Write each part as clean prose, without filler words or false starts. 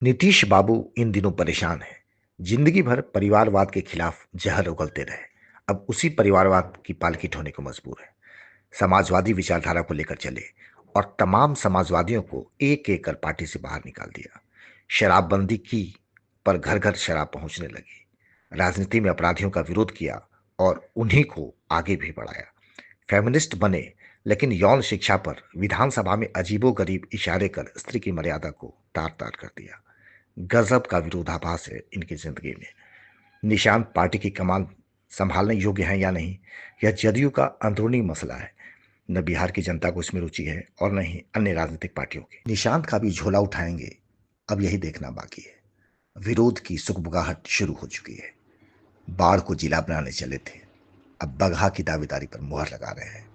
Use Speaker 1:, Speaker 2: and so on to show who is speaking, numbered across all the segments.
Speaker 1: नीतीश बाबू इन दिनों परेशान हैं। जिंदगी भर परिवारवाद के खिलाफ जहर उगलते रहे। अब उसी परिवारवाद की पालकी होने को मजबूर है। समाजवादी विचारधारा को लेकर चले और तमाम समाजवादियों को एक एक कर पार्टी से बाहर निकाल दिया। शराबबंदी की, पर घर घर शराब पहुंचने लगी। राजनीति में अपराधियों का विरोध किया और उन्हीं को आगे भी बढ़ाया। फेमिनिस्ट बने, लेकिन यौन शिक्षा पर विधानसभा में अजीबोगरीब इशारे कर स्त्री की मर्यादा को तार तार कर दिया। गजब का विरोधाभास है इनकी जिंदगी में। निशांत पार्टी की कमान संभालने योग्य है या नहीं, यह जदयू का अंदरूनी मसला है। न बिहार की जनता को इसमें रुचि है और न ही अन्य राजनीतिक पार्टियों की। निशांत का भी झोला उठाएंगे, अब यही देखना बाकी है। विरोध की सुगबुगाहट शुरू हो चुकी है। बाढ़ को जिला बनाने चले थे, अब बगहा की दावेदारी पर मुहर लगा रहे हैं।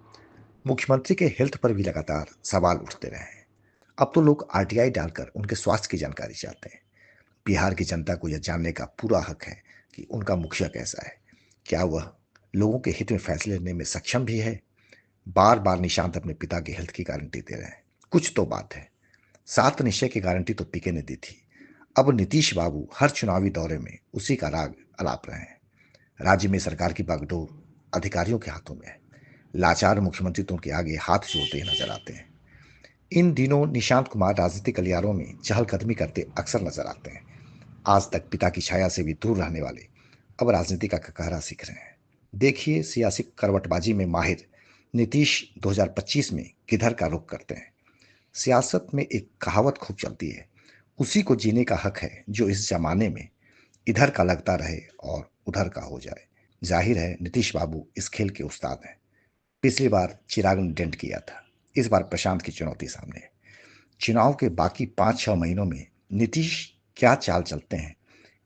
Speaker 1: मुख्यमंत्री के हेल्थ पर भी लगातार सवाल उठते रहे हैं। अब तो लोग आरटीआई डालकर उनके स्वास्थ्य की जानकारी चाहते हैं। बिहार की जनता को यह जानने का पूरा हक है कि उनका मुखिया कैसा है। क्या वह लोगों के हित में फैसले लेने में सक्षम भी है। बार बार निशांत अपने पिता की हेल्थ की गारंटी दे रहे हैं। कुछ तो बात है। 7 निश्चय की गारंटी तो पीके ने दी थी। अब नीतीश बाबू हर चुनावी दौरे में उसी का राग अलाप रहे हैं। राज्य में सरकार की बागडोर अधिकारियों के हाथों में है। लाचार मुख्यमंत्री तो उनके आगे हाथ जोड़ते नजर आते हैं। इन दिनों निशांत कुमार राजनीतिक गलियारों में चहलकदमी करते अक्सर नजर आते हैं। आज तक पिता की छाया से भी दूर रहने वाले अब राजनीति का ककहरा सीख रहे हैं। देखिए, सियासी करवटबाजी में माहिर नीतीश 2025 में किधर का रुख करते हैं। सियासत में एक कहावत खूब चलती है, उसी को जीने का हक है जो इस जमाने में इधर का लगता रहे और उधर का हो जाए। जाहिर है नीतीश बाबू इस खेल के उस्ताद हैं। पिछली बार चिराग ने डेंट किया था, इस बार प्रशांत की चुनौती सामने है। चुनाव के बाकी 5-6 महीनों में नीतीश क्या चाल चलते हैं,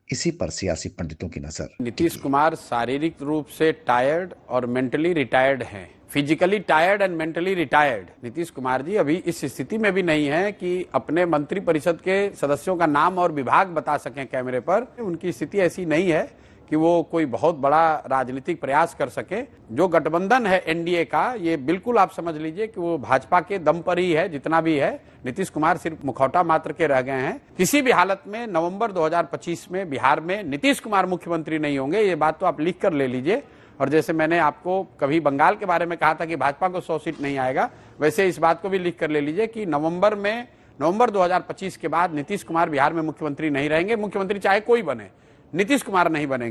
Speaker 1: इसी पर सियासी पंडितों की नजर
Speaker 2: नीतीश
Speaker 1: टिकी है।
Speaker 2: कुमार शारीरिक रूप से टायर्ड और मेंटली रिटायर्ड हैं। Physically tired and mentally retired Nitish Kumar ji अभी इस स्थिति में भी नहीं है कि अपने मंत्री परिषद के सदस्यों का नाम और विभाग बता सकें कैमरे पर। उनकी स्थिति ऐसी नहीं है कि वो कोई बहुत बड़ा राजनीतिक प्रयास कर सके। जो गठबंधन है एनडीए का, ये बिल्कुल आप समझ लीजिए कि वो भाजपा के दम पर ही है। जितना भी है, नीतीश कुमार सिर्फ मुखौटा मात्र के रह गए हैं। किसी भी हालत में नवंबर 2025 में बिहार में नीतीश कुमार मुख्यमंत्री नहीं होंगे, ये बात तो आप लिख कर ले लीजिए। और जैसे मैंने आपको कभी बंगाल के बारे में कहा था कि भाजपा को 100 सीट नहीं आएगा, वैसे इस बात को भी लिख कर ले लीजिए कि नवंबर 2025 के बाद नीतीश कुमार बिहार में मुख्यमंत्री नहीं रहेंगे। मुख्यमंत्री चाहे कोई बने, नीतीश कुमार नहीं बनेंगे।